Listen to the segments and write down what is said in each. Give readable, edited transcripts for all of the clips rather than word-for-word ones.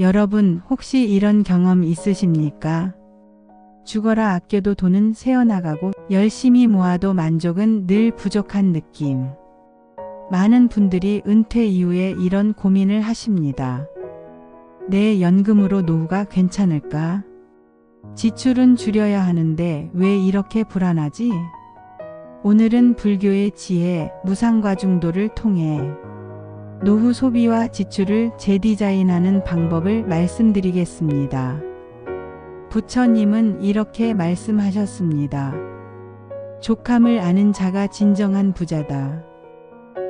여러분 혹시 이런 경험 있으십니까? 죽어라 아껴도 돈은 새어나가고 열심히 모아도 만족은 늘 부족한 느낌. 많은 분들이 은퇴 이후에 이런 고민을 하십니다. 내 연금으로 노후가 괜찮을까? 지출은 줄여야 하는데 왜 이렇게 불안하지? 오늘은 불교의 지혜, 무상과중도를 통해 노후 소비와 지출을 재디자인하는 방법을 말씀드리겠습니다. 부처님은 이렇게 말씀하셨습니다. 족함을 아는 자가 진정한 부자다.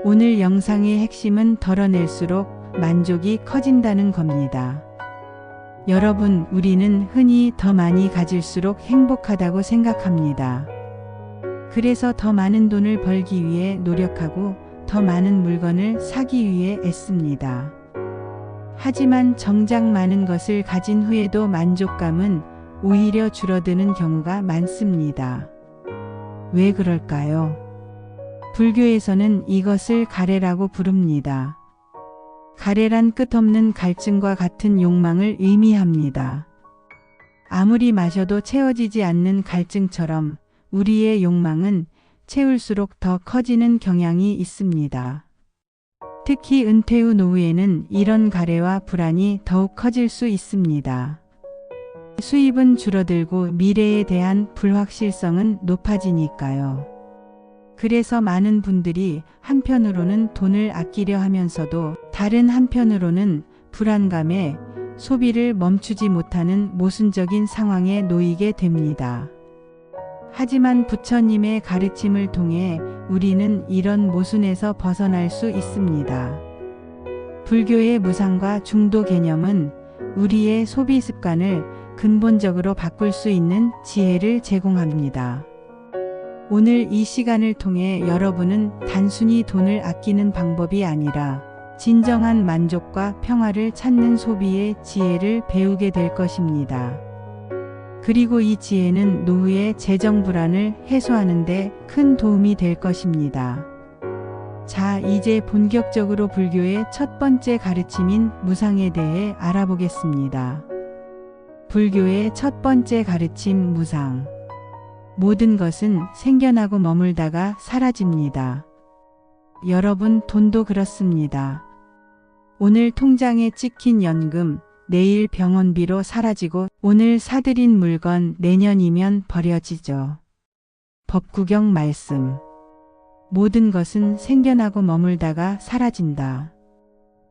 오늘 영상의 핵심은 덜어낼수록 만족이 커진다는 겁니다. 여러분, 우리는 흔히 더 많이 가질수록 행복하다고 생각합니다. 그래서 더 많은 돈을 벌기 위해 노력하고 더 많은 물건을 사기 위해 애씁니다. 하지만 정작 많은 것을 가진 후에도 만족감은 오히려 줄어드는 경우가 많습니다. 왜 그럴까요? 불교에서는 이것을 가래라고 부릅니다. 가래란 끝없는 갈증과 같은 욕망을 의미합니다. 아무리 마셔도 채워지지 않는 갈증처럼 우리의 욕망은 채울수록 더 커지는 경향이 있습니다. 특히 은퇴 후 노후에는 이런 가래와 불안이 더욱 커질 수 있습니다. 수입은 줄어들고 미래에 대한 불확실성은 높아지니까요. 그래서 많은 분들이 한편으로는 돈을 아끼려 하면서도 다른 한편으로는 불안감에 소비를 멈추지 못하는 모순적인 상황에 놓이게 됩니다. 하지만 부처님의 가르침을 통해 우리는 이런 모순에서 벗어날 수 있습니다. 불교의 무상과 중도 개념은 우리의 소비 습관을 근본적으로 바꿀 수 있는 지혜를 제공합니다. 오늘 이 시간을 통해 여러분은 단순히 돈을 아끼는 방법이 아니라 진정한 만족과 평화를 찾는 소비의 지혜를 배우게 될 것입니다. 그리고 이 지혜는 노후의 재정 불안을 해소하는 데 큰 도움이 될 것입니다. 자, 이제 본격적으로 불교의 첫 번째 가르침인 무상에 대해 알아보겠습니다. 불교의 첫 번째 가르침 무상. 모든 것은 생겨나고 머물다가 사라집니다. 여러분, 돈도 그렇습니다. 오늘 통장에 찍힌 연금, 내일 병원비로 사라지고 오늘 사들인 물건 내년이면 버려지죠. 법구경 말씀. 모든 것은 생겨나고 머물다가 사라진다.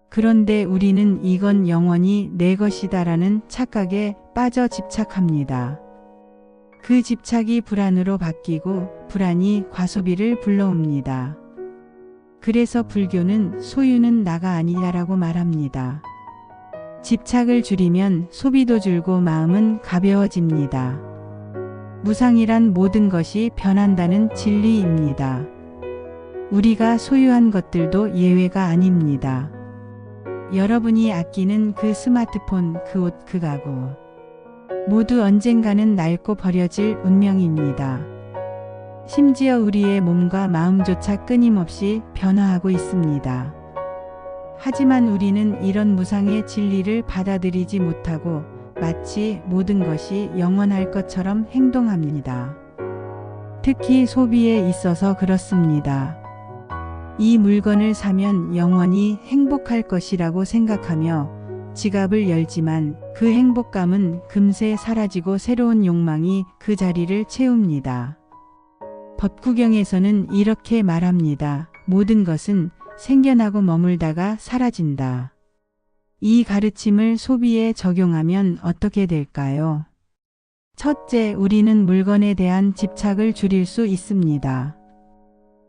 그런데 우리는 이건 영원히 내 것이다라는 착각에 빠져 집착합니다. 그 집착이 불안으로 바뀌고 불안이 과소비를 불러옵니다. 그래서 불교는 소유는 나가 아니다라고 말합니다. 집착을 줄이면 소비도 줄고 마음은 가벼워집니다. 무상이란 모든 것이 변한다는 진리입니다. 우리가 소유한 것들도 예외가 아닙니다. 여러분이 아끼는 그 스마트폰, 그 옷, 그 가구. 모두 언젠가는 낡고 버려질 운명입니다. 심지어 우리의 몸과 마음조차 끊임없이 변화하고 있습니다. 하지만 우리는 이런 무상의 진리를 받아들이지 못하고 마치 모든 것이 영원할 것처럼 행동합니다. 특히 소비에 있어서 그렇습니다. 이 물건을 사면 영원히 행복할 것이라고 생각하며 지갑을 열지만 그 행복감은 금세 사라지고 새로운 욕망이 그 자리를 채웁니다. 법구경에서는 이렇게 말합니다. 모든 것은 생겨나고 머물다가 사라진다. 이 가르침을 소비에 적용하면 어떻게 될까요? 첫째, 우리는 물건에 대한 집착을 줄일 수 있습니다.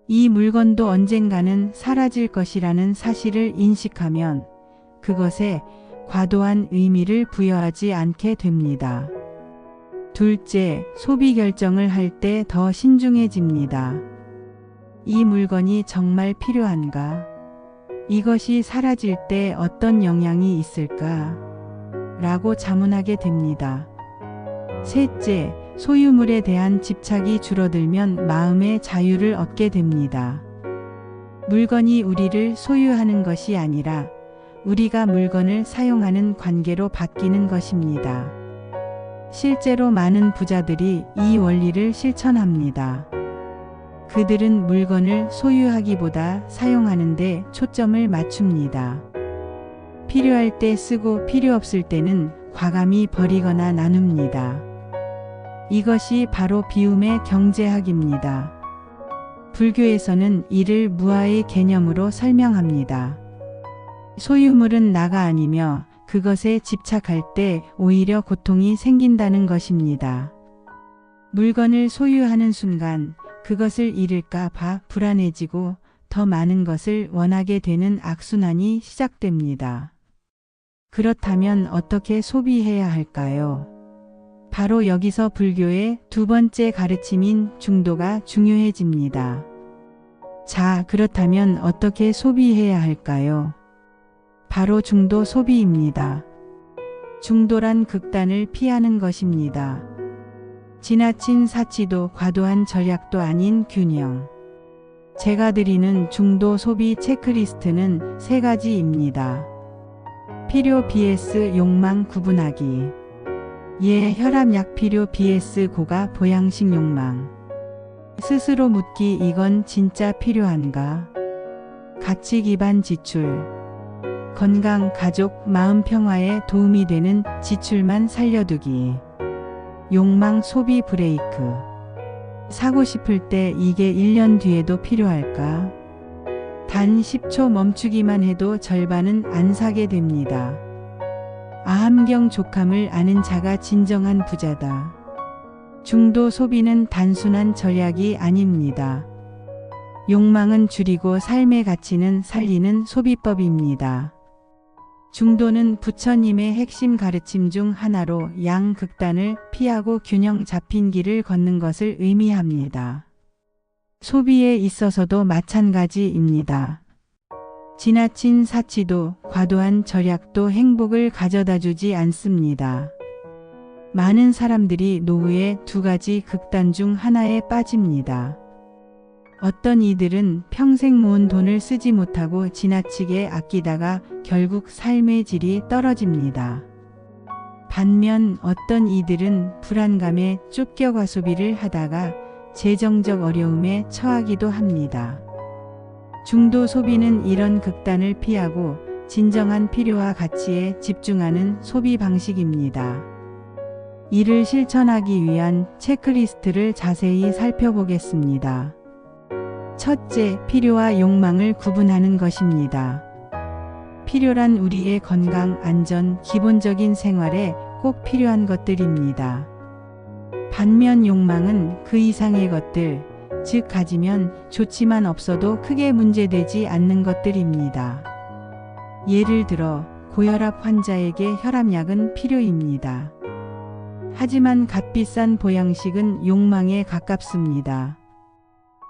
이 물건도 언젠가는 사라질 것이라는 사실을 인식하면 그것에 과도한 의미를 부여하지 않게 됩니다. 둘째, 소비 결정을 할 때 더 신중해집니다. 이 물건이 정말 필요한가? 이것이 사라질 때 어떤 영향이 있을까? 라고 자문하게 됩니다. 셋째, 소유물에 대한 집착이 줄어들면 마음의 자유를 얻게 됩니다. 물건이 우리를 소유하는 것이 아니라 우리가 물건을 사용하는 관계로 바뀌는 것입니다. 실제로 많은 부자들이 이 원리를 실천합니다. 그들은 물건을 소유하기보다 사용하는 데 초점을 맞춥니다. 필요할 때 쓰고 필요 없을 때는 과감히 버리거나 나눕니다. 이것이 바로 비움의 경제학입니다. 불교에서는 이를 무아의 개념으로 설명합니다. 소유물은 나가 아니며 그것에 집착할 때 오히려 고통이 생긴다는 것입니다. 물건을 소유하는 순간 그것을 잃을까 봐 불안해지고 더 많은 것을 원하게 되는 악순환이 시작됩니다. 그렇다면 어떻게 소비해야 할까요? 바로 여기서 불교의 두 번째 가르침인 중도가 중요해집니다. 자, 그렇다면 어떻게 소비해야 할까요? 바로 중도 소비입니다. 중도란 극단을 피하는 것입니다. 지나친 사치도 과도한 절약도 아닌 균형. 제가 드리는 중도 소비 체크리스트는 3가지입니다. 필요 vs 욕망 구분하기. 예, 혈압약 필요 vs 고가 보양식 욕망. 스스로 묻기, 이건 진짜 필요한가? 가치 기반 지출. 건강, 가족, 마음 평화에 도움이 되는 지출만 살려두기. 욕망 소비 브레이크. 사고 싶을 때 이게 1년 뒤에도 필요할까? 단 10초 멈추기만 해도 절반은 안 사게 됩니다. 아함경 족함을 아는 자가 진정한 부자다. 중도 소비는 단순한 전략이 아닙니다. 욕망은 줄이고 삶의 가치는 살리는 소비법입니다. 중도는 부처님의 핵심 가르침 중 하나로 양극단을 피하고 균형 잡힌 길을 걷는 것을 의미합니다. 소비에 있어서도 마찬가지입니다. 지나친 사치도 과도한 절약도 행복을 가져다 주지 않습니다. 많은 사람들이 노후의 2가지 극단 중 하나에 빠집니다. 어떤 이들은 평생 모은 돈을 쓰지 못하고 지나치게 아끼다가 결국 삶의 질이 떨어집니다. 반면 어떤 이들은 불안감에 쫓겨 과소비를 하다가 재정적 어려움에 처하기도 합니다. 중도 소비는 이런 극단을 피하고 진정한 필요와 가치에 집중하는 소비 방식입니다. 이를 실천하기 위한 체크리스트를 자세히 살펴보겠습니다. 첫째, 필요와 욕망을 구분하는 것입니다. 필요란 우리의 건강, 안전, 기본적인 생활에 꼭 필요한 것들입니다. 반면 욕망은 그 이상의 것들, 즉 가지면 좋지만 없어도 크게 문제되지 않는 것들입니다. 예를 들어 고혈압 환자에게 혈압약은 필요입니다. 하지만 값비싼 보양식은 욕망에 가깝습니다.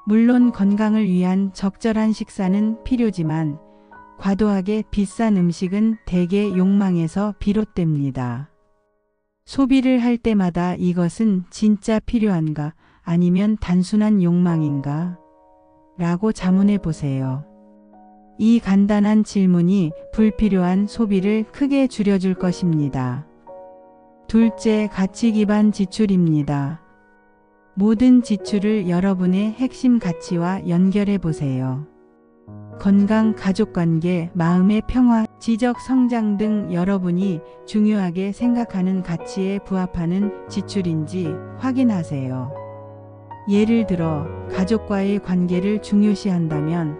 물론 건강을 위한 적절한 식사는 필요지만 과도하게 비싼 음식은 대개 욕망에서 비롯됩니다. 소비를 할 때마다 이것은 진짜 필요한가 아니면 단순한 욕망인가? 라고 자문해 보세요. 이 간단한 질문이 불필요한 소비를 크게 줄여줄 것입니다. 둘째, 가치 기반 지출입니다. 모든 지출을 여러분의 핵심 가치와 연결해 보세요. 건강, 가족관계, 마음의 평화, 지적 성장 등 여러분이 중요하게 생각하는 가치에 부합하는 지출인지 확인하세요. 예를 들어 가족과의 관계를 중요시한다면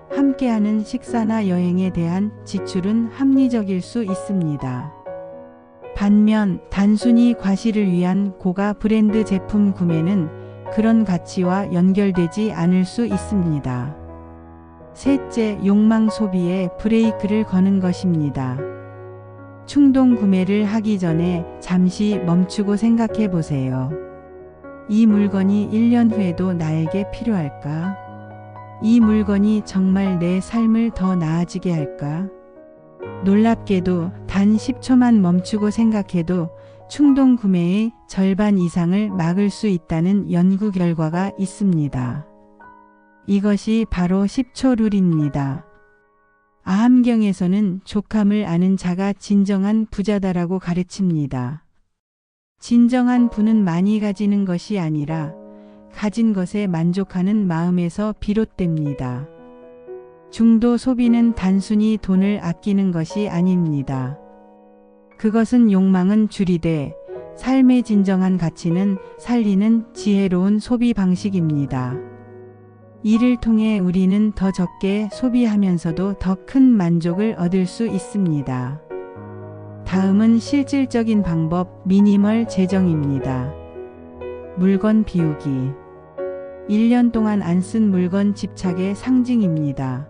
함께하는 식사나 여행에 대한 지출은 합리적일 수 있습니다. 반면 단순히 과시를 위한 고가 브랜드 제품 구매는 그런 가치와 연결되지 않을 수 있습니다. 셋째, 욕망 소비에 브레이크를 거는 것입니다. 충동 구매를 하기 전에 잠시 멈추고 생각해 보세요. 이 물건이 1년 후에도 나에게 필요할까? 이 물건이 정말 내 삶을 더 나아지게 할까? 놀랍게도 단 10초만 멈추고 생각해도 충동 구매의 절반 이상을 막을 수 있다는 연구 결과가 있습니다. 이것이 바로 10초 룰입니다. 아함경에서는 족함을 아는 자가 진정한 부자다라고 가르칩니다. 진정한 부는 많이 가지는 것이 아니라 가진 것에 만족하는 마음에서 비롯됩니다. 중도 소비는 단순히 돈을 아끼는 것이 아닙니다. 그것은 욕망은 줄이되 삶의 진정한 가치는 살리는 지혜로운 소비 방식입니다. 이를 통해 우리는 더 적게 소비하면서도 더 큰 만족을 얻을 수 있습니다. 다음은 실질적인 방법 미니멀 재정입니다. 물건 비우기. 1년 동안 안 쓴 물건 집착의 상징입니다.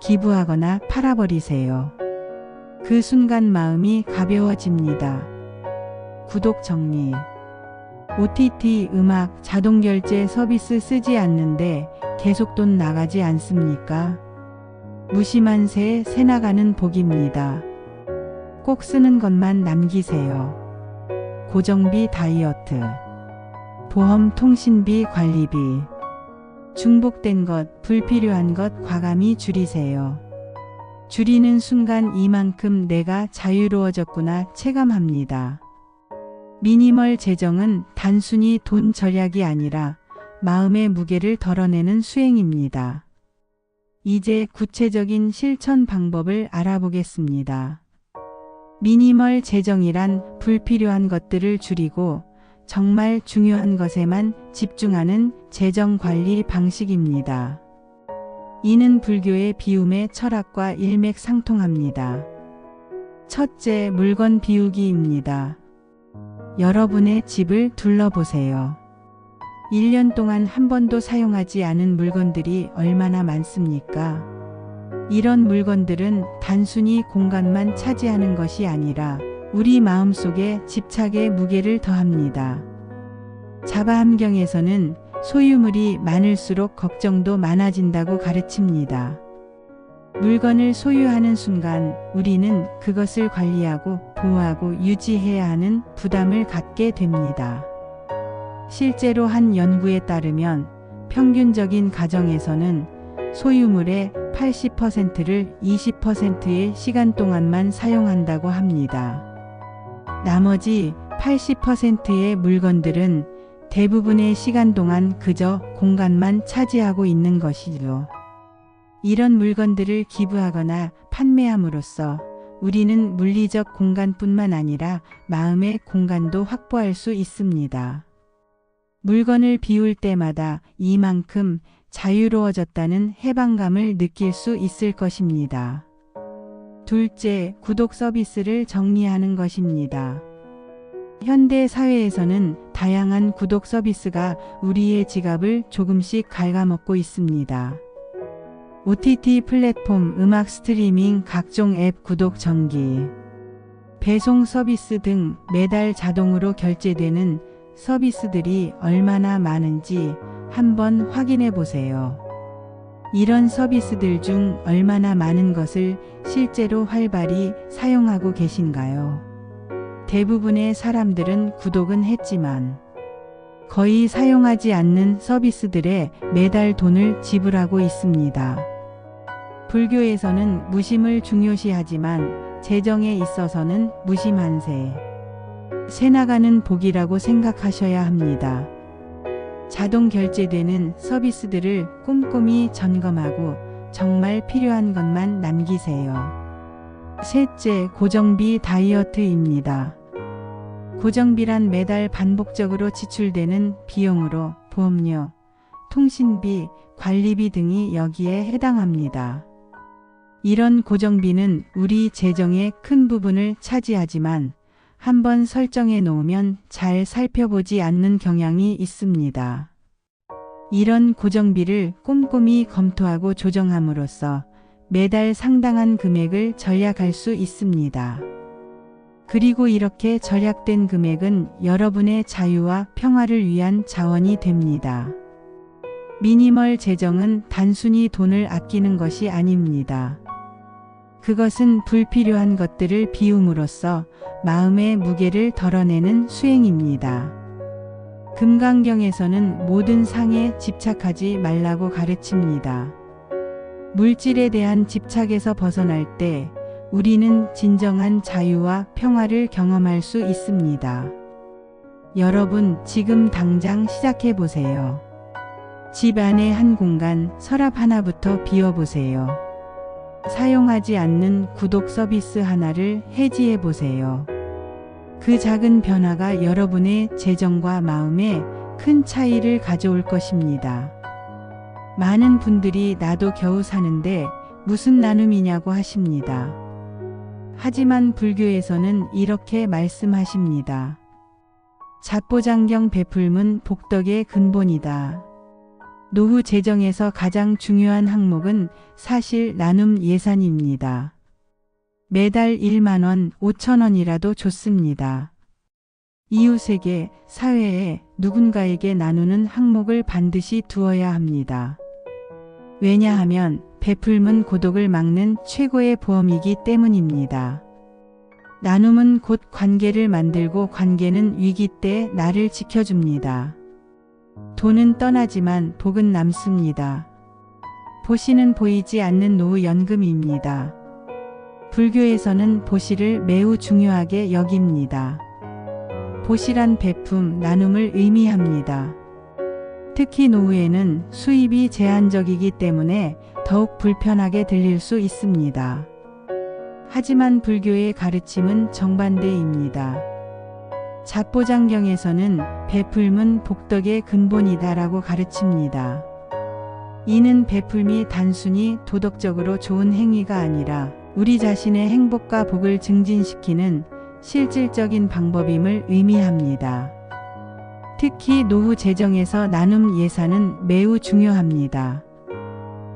기부하거나 팔아버리세요. 그 순간 마음이 가벼워집니다. 구독 정리. OTT, 음악, 자동결제 서비스 쓰지 않는데 계속 돈 나가지 않습니까? 무심한 새 나가는 복입니다. 꼭 쓰는 것만 남기세요. 고정비 다이어트. 보험 통신비 관리비. 중복된 것, 불필요한 것 과감히 줄이세요. 줄이는 순간 이만큼 내가 자유로워졌구나 체감합니다. 미니멀 재정은 단순히 돈 절약이 아니라 마음의 무게를 덜어내는 수행입니다. 이제 구체적인 실천 방법을 알아보겠습니다. 미니멀 재정이란 불필요한 것들을 줄이고 정말 중요한 것에만 집중하는 재정 관리 방식입니다. 이는 불교의 비움의 철학과 일맥상통합니다. 첫째, 물건 비우기입니다. 여러분의 집을 둘러보세요. 1년 동안 한 번도 사용하지 않은 물건들이 얼마나 많습니까? 이런 물건들은 단순히 공간만 차지하는 것이 아니라 우리 마음속에 집착의 무게를 더합니다. 자바함경에서는 소유물이 많을수록 걱정도 많아진다고 가르칩니다. 물건을 소유하는 순간 우리는 그것을 관리하고 보호하고 유지해야 하는 부담을 갖게 됩니다. 실제로 한 연구에 따르면 평균적인 가정에서는 소유물의 80%를 20%의 시간 동안만 사용한다고 합니다. 나머지 80%의 물건들은 대부분의 시간 동안 그저 공간만 차지하고 있는 것이죠. 이런 물건들을 기부하거나 판매함으로써 우리는 물리적 공간뿐만 아니라 마음의 공간도 확보할 수 있습니다. 물건을 비울 때마다 이만큼 자유로워졌다는 해방감을 느낄 수 있을 것입니다. 둘째, 구독 서비스를 정리하는 것입니다. 현대 사회에서는 다양한 구독 서비스가 우리의 지갑을 조금씩 갉아먹고 있습니다. OTT 플랫폼, 음악 스트리밍, 각종 앱 구독 정기, 배송 서비스 등 매달 자동으로 결제되는 서비스들이 얼마나 많은지 한번 확인해 보세요. 이런 서비스들 중 얼마나 많은 것을 실제로 활발히 사용하고 계신가요? 대부분의 사람들은 구독은 했지만 거의 사용하지 않는 서비스들에 매달 돈을 지불하고 있습니다. 불교에서는 무심을 중요시하지만 재정에 있어서는 무심한 새 나가는 복이라고 생각하셔야 합니다. 자동 결제되는 서비스들을 꼼꼼히 점검하고 정말 필요한 것만 남기세요. 셋째, 고정비 다이어트입니다. 고정비란 매달 반복적으로 지출되는 비용으로 보험료, 통신비, 관리비 등이 여기에 해당합니다. 이런 고정비는 우리 재정의 큰 부분을 차지하지만 한번 설정해 놓으면 잘 살펴보지 않는 경향이 있습니다. 이런 고정비를 꼼꼼히 검토하고 조정함으로써 매달 상당한 금액을 절약할 수 있습니다. 그리고 이렇게 절약된 금액은 여러분의 자유와 평화를 위한 자원이 됩니다. 미니멀 재정은 단순히 돈을 아끼는 것이 아닙니다. 그것은 불필요한 것들을 비움으로써 마음의 무게를 덜어내는 수행입니다. 금강경에서는 모든 상에 집착하지 말라고 가르칩니다. 물질에 대한 집착에서 벗어날 때 우리는 진정한 자유와 평화를 경험할 수 있습니다. 여러분, 지금 당장 시작해 보세요. 집 안에 한 공간, 서랍 하나부터 비워보세요. 사용하지 않는 구독 서비스 하나를 해지해 보세요. 그 작은 변화가 여러분의 재정과 마음에 큰 차이를 가져올 것입니다. 많은 분들이 나도 겨우 사는데 무슨 나눔이냐고 하십니다. 하지만 불교에서는 이렇게 말씀하십니다. 잡보장경 베풀문 복덕의 근본이다. 노후 재정에서 가장 중요한 항목은 사실 나눔 예산입니다. 매달 1만 원, 5천 원이라도 좋습니다. 이웃에게, 사회에, 누군가에게 나누는 항목을 반드시 두어야 합니다. 왜냐하면 베풀문 고독을 막는 최고의 보험이기 때문입니다. 나눔은 곧 관계를 만들고 관계는 위기 때 나를 지켜줍니다. 돈은 떠나지만 복은 남습니다. 보시는 보이지 않는 노후연금입니다. 불교에서는 보시를 매우 중요하게 여깁니다. 보시란 베품, 나눔을 의미합니다. 특히 노후에는 수입이 제한적이기 때문에 더욱 불편하게 들릴 수 있습니다. 하지만 불교의 가르침은 정반대입니다. 잡보장경에서는 베풀문 복덕의 근본이다라고 가르칩니다. 이는 베풀미 단순히 도덕적으로 좋은 행위가 아니라 우리 자신의 행복과 복을 증진시키는 실질적인 방법임을 의미합니다. 특히 노후 재정에서 나눔 예산은 매우 중요합니다.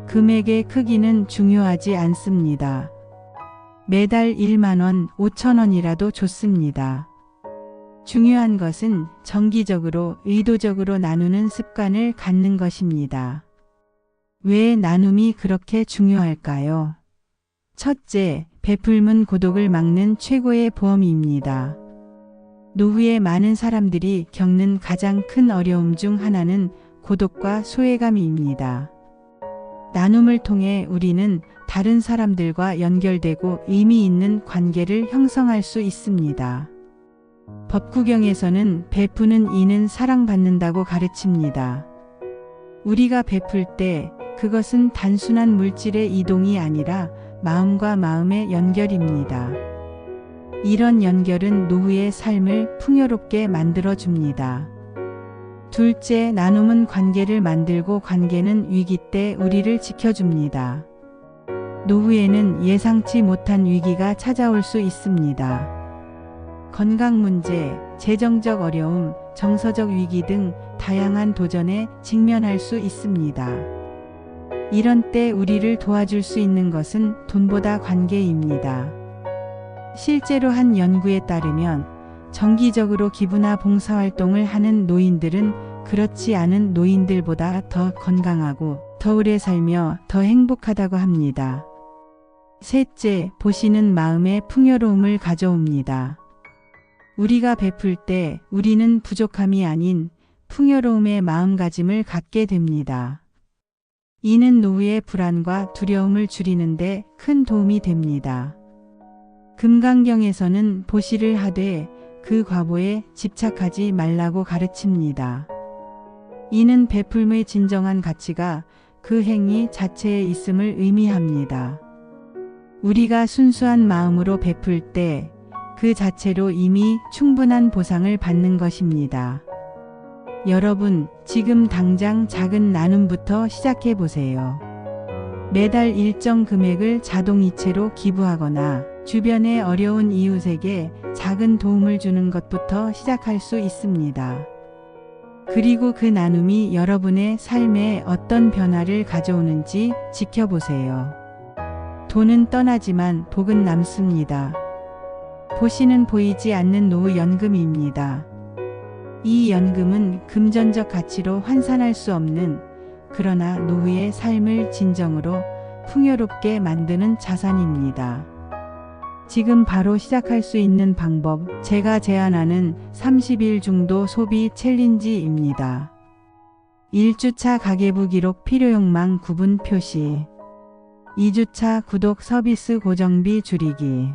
금액의 크기는 중요하지 않습니다. 매달 1만 원, 5천 원이라도 좋습니다. 중요한 것은 정기적으로, 의도적으로 나누는 습관을 갖는 것입니다. 왜 나눔이 그렇게 중요할까요? 첫째, 베풀문 고독을 막는 최고의 보험입니다. 노후에 많은 사람들이 겪는 가장 큰 어려움 중 하나는 고독과 소외감입니다. 나눔을 통해 우리는 다른 사람들과 연결되고 의미 있는 관계를 형성할 수 있습니다. 법구경에서는 베푸는 이는 사랑받는다고 가르칩니다. 우리가 베풀 때 그것은 단순한 물질의 이동이 아니라 마음과 마음의 연결입니다. 이런 연결은 노후의 삶을 풍요롭게 만들어줍니다. 둘째, 나눔은 관계를 만들고 관계는 위기 때 우리를 지켜줍니다. 노후에는 예상치 못한 위기가 찾아올 수 있습니다. 건강 문제, 재정적 어려움, 정서적 위기 등 다양한 도전에 직면할 수 있습니다. 이런 때 우리를 도와줄 수 있는 것은 돈보다 관계입니다. 실제로 한 연구에 따르면 정기적으로 기부나 봉사활동을 하는 노인들은 그렇지 않은 노인들보다 더 건강하고 더 오래 살며 더 행복하다고 합니다. 셋째, 보시는 마음의 풍요로움을 가져옵니다. 우리가 베풀 때 우리는 부족함이 아닌 풍요로움의 마음가짐을 갖게 됩니다. 이는 노후의 불안과 두려움을 줄이는 데 큰 도움이 됩니다. 금강경에서는 보시를 하되 그 과보에 집착하지 말라고 가르칩니다. 이는 베풀의 진정한 가치가 그 행위 자체에 있음을 의미합니다. 우리가 순수한 마음으로 베풀 때 그 자체로 이미 충분한 보상을 받는 것입니다. 여러분, 지금 당장 작은 나눔부터 시작해 보세요. 매달 일정 금액을 자동이체로 기부하거나 주변의 어려운 이웃에게 작은 도움을 주는 것부터 시작할 수 있습니다. 그리고 그 나눔이 여러분의 삶에 어떤 변화를 가져오는지 지켜보세요. 돈은 떠나지만 복은 남습니다. 보시는 보이지 않는 노후연금입니다. 이 연금은 금전적 가치로 환산할 수 없는, 그러나 노후의 삶을 진정으로 풍요롭게 만드는 자산입니다. 지금 바로 시작할 수 있는 방법, 제가 제안하는 30일 중도 소비 챌린지입니다. 1주차 가계부 기록 필요욕망 구분 표시. 2주차 구독 서비스 고정비 줄이기.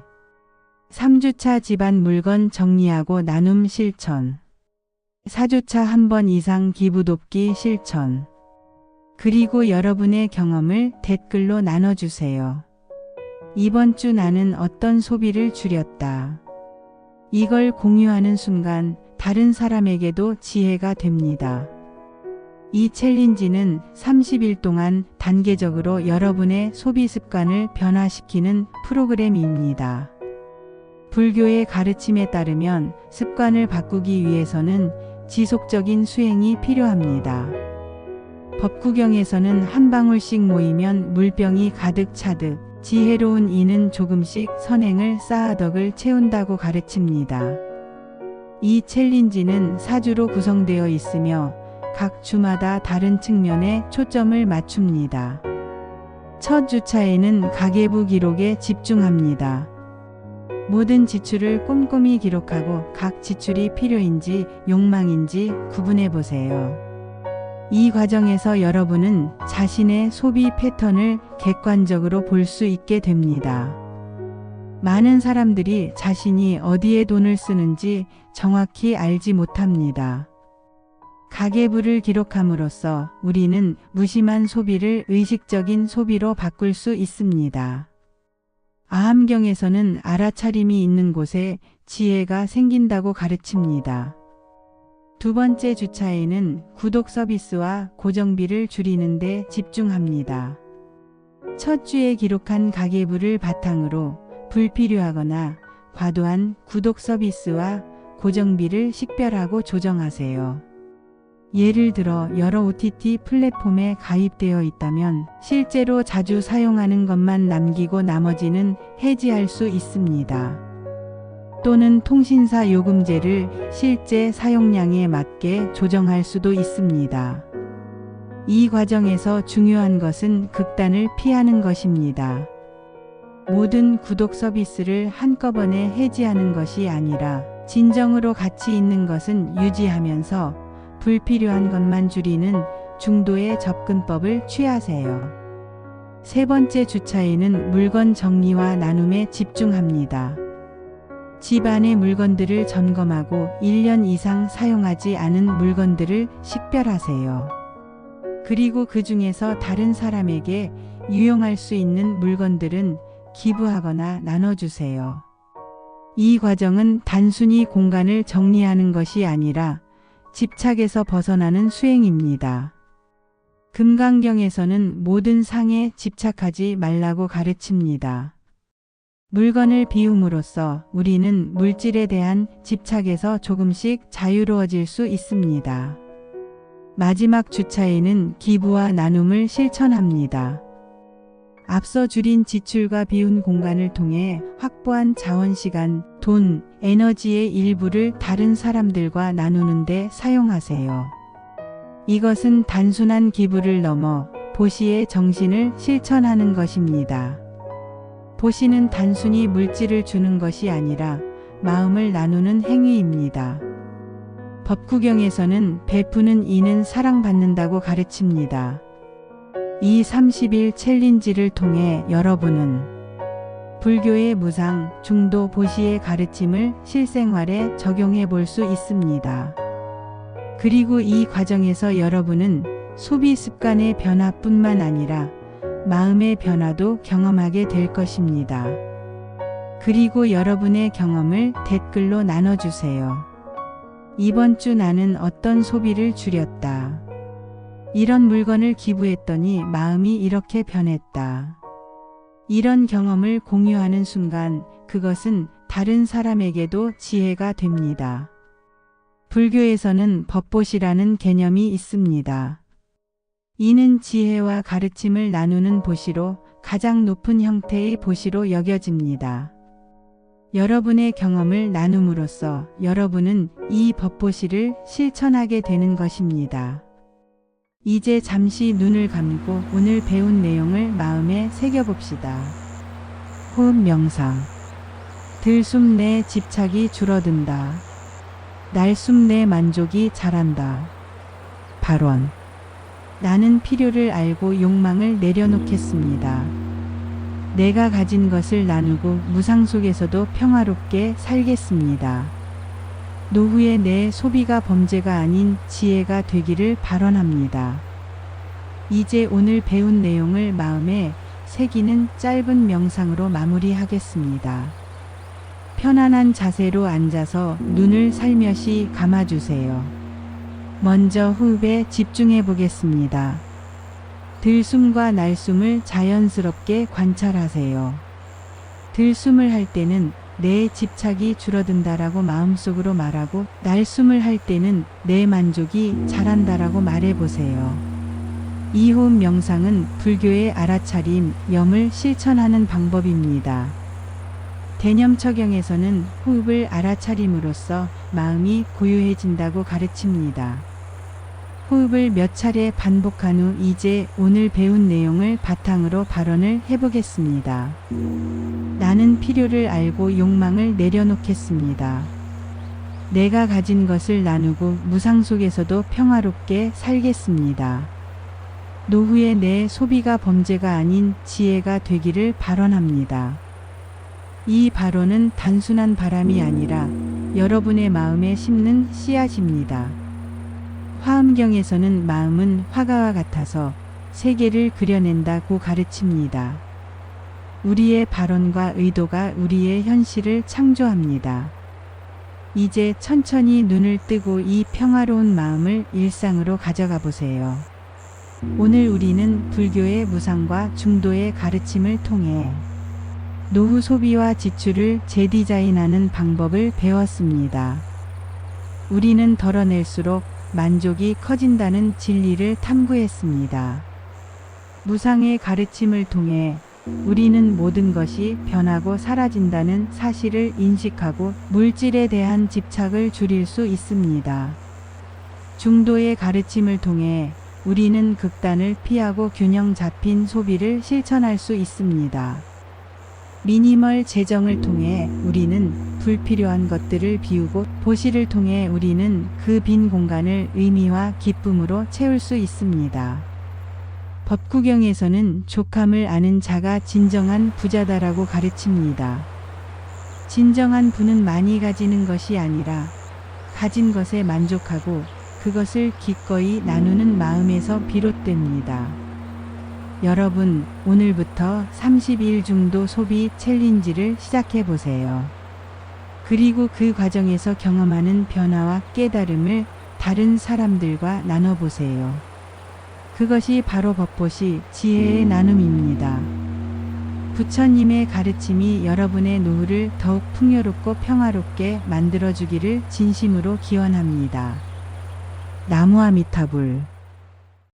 3주차 집안 물건 정리하고 나눔 실천. 4주차 한 번 이상 기부 돕기 실천. 그리고 여러분의 경험을 댓글로 나눠주세요. 이번 주 나는 어떤 소비를 줄였다. 이걸 공유하는 순간 다른 사람에게도 지혜가 됩니다. 이 챌린지는 30일 동안 단계적으로 여러분의 소비 습관을 변화시키는 프로그램입니다. 불교의 가르침에 따르면 습관을 바꾸기 위해서는 지속적인 수행이 필요합니다. 법구경에서는 한 방울씩 모이면 물병이 가득 차듯 지혜로운 이는 조금씩 선행을 쌓아 덕을 채운다고 가르칩니다. 이 챌린지는 4주로 구성되어 있으며 각 주마다 다른 측면에 초점을 맞춥니다. 첫 주차에는 가계부 기록에 집중합니다. 모든 지출을 꼼꼼히 기록하고 각 지출이 필요인지 욕망인지 구분해 보세요. 이 과정에서 여러분은 자신의 소비 패턴을 객관적으로 볼 수 있게 됩니다. 많은 사람들이 자신이 어디에 돈을 쓰는지 정확히 알지 못합니다. 가계부를 기록함으로써 우리는 무심한 소비를 의식적인 소비로 바꿀 수 있습니다. 아함경에서는 알아차림이 있는 곳에 지혜가 생긴다고 가르칩니다. 두 번째 주차에는 구독 서비스와 고정비를 줄이는 데 집중합니다. 첫 주에 기록한 가계부를 바탕으로 불필요하거나 과도한 구독 서비스와 고정비를 식별하고 조정하세요. 예를 들어 여러 OTT 플랫폼에 가입되어 있다면 실제로 자주 사용하는 것만 남기고 나머지는 해지할 수 있습니다. 또는 통신사 요금제를 실제 사용량에 맞게 조정할 수도 있습니다. 이 과정에서 중요한 것은 극단을 피하는 것입니다. 모든 구독 서비스를 한꺼번에 해지하는 것이 아니라 진정으로 가치 있는 것은 유지하면서 불필요한 것만 줄이는 중도의 접근법을 취하세요. 세 번째 주차에는 물건 정리와 나눔에 집중합니다. 집 안의 물건들을 점검하고 1년 이상 사용하지 않은 물건들을 식별하세요. 그리고 그 중에서 다른 사람에게 유용할 수 있는 물건들은 기부하거나 나눠주세요. 이 과정은 단순히 공간을 정리하는 것이 아니라 집착에서 벗어나는 수행입니다. 금강경에서는 모든 상에 집착하지 말라고 가르칩니다. 물건을 비움으로써 우리는 물질에 대한 집착에서 조금씩 자유로워질 수 있습니다. 마지막 주차에는 기부와 나눔을 실천합니다. 앞서 줄인 지출과 비운 공간을 통해 확보한 자원, 시간, 돈, 에너지의 일부를 다른 사람들과 나누는 데 사용하세요. 이것은 단순한 기부를 넘어 보시의 정신을 실천하는 것입니다. 보시는 단순히 물질을 주는 것이 아니라 마음을 나누는 행위입니다. 법구경에서는 베푸는 이는 사랑받는다고 가르칩니다. 이 30일 챌린지를 통해 여러분은 불교의 무상, 중도, 보시의 가르침을 실생활에 적용해 볼 수 있습니다. 그리고 이 과정에서 여러분은 소비 습관의 변화뿐만 아니라 마음의 변화도 경험하게 될 것입니다. 그리고 여러분의 경험을 댓글로 나눠주세요. 이번 주 나는 어떤 소비를 줄였다. 이런 물건을 기부했더니 마음이 이렇게 변했다. 이런 경험을 공유하는 순간 그것은 다른 사람에게도 지혜가 됩니다. 불교에서는 법보시라는 개념이 있습니다. 이는 지혜와 가르침을 나누는 보시로 가장 높은 형태의 보시로 여겨집니다. 여러분의 경험을 나눔으로써 여러분은 이 법보시를 실천하게 되는 것입니다. 이제 잠시 눈을 감고 오늘 배운 내용을 마음에 새겨봅시다. 호흡 명상. 들숨 내 집착이 줄어든다. 날숨 내 만족이 자란다. 발언. 나는 필요를 알고 욕망을 내려놓겠습니다. 내가 가진 것을 나누고 무상 속에서도 평화롭게 살겠습니다. 노후에 내 소비가 범죄가 아닌 지혜가 되기를 발언합니다. 이제 오늘 배운 내용을 마음에 새기는 짧은 명상으로 마무리하겠습니다. 편안한 자세로 앉아서 눈을 살며시 감아주세요. 먼저 호흡에 집중해 보겠습니다. 들숨과 날숨을 자연스럽게 관찰하세요. 들숨을 할 때는 내 집착이 줄어든다라고 마음속으로 말하고, 날숨을 할 때는 내 만족이 자란다라고 말해보세요. 이 호흡 명상은 불교의 알아차림, 염을 실천하는 방법입니다. 대념처경에서는 호흡을 알아차림으로써 마음이 고요해진다고 가르칩니다. 호흡을 몇 차례 반복한 후 이제 오늘 배운 내용을 바탕으로 발언을 해보겠습니다. 나는 필요를 알고 욕망을 내려놓겠습니다. 내가 가진 것을 나누고 무상 속에서도 평화롭게 살겠습니다. 노후에 내 소비가 범죄가 아닌 지혜가 되기를 발언합니다. 이 발언은 단순한 바람이 아니라 여러분의 마음에 심는 씨앗입니다. 화엄경에서는 마음은 화가와 같아서 세계를 그려낸다고 가르칩니다. 우리의 발언과 의도가 우리의 현실을 창조합니다. 이제 천천히 눈을 뜨고 이 평화로운 마음을 일상으로 가져가 보세요. 오늘 우리는 불교의 무상과 중도의 가르침을 통해 노후 소비와 지출을 재디자인하는 방법을 배웠습니다. 우리는 덜어낼수록 만족이 커진다는 진리를 탐구했습니다. 무상의 가르침을 통해 우리는 모든 것이 변하고 사라진다는 사실을 인식하고 물질에 대한 집착을 줄일 수 있습니다. 중도의 가르침을 통해 우리는 극단을 피하고 균형 잡힌 소비를 실천할 수 있습니다. 미니멀 재정을 통해 우리는 불필요한 것들을 비우고, 보시를 통해 우리는 그 빈 공간을 의미와 기쁨으로 채울 수 있습니다. 법구경에서는 족함을 아는 자가 진정한 부자다라고 가르칩니다. 진정한 부는 많이 가지는 것이 아니라 가진 것에 만족하고 그것을 기꺼이 나누는 마음에서 비롯됩니다. 여러분, 오늘부터 30일 중도 소비 챌린지를 시작해 보세요. 그리고 그 과정에서 경험하는 변화와 깨달음을 다른 사람들과 나눠보세요. 그것이 바로 법보시 지혜의 나눔입니다. 부처님의 가르침이 여러분의 노후를 더욱 풍요롭고 평화롭게 만들어주기를 진심으로 기원합니다. 나무아미타불.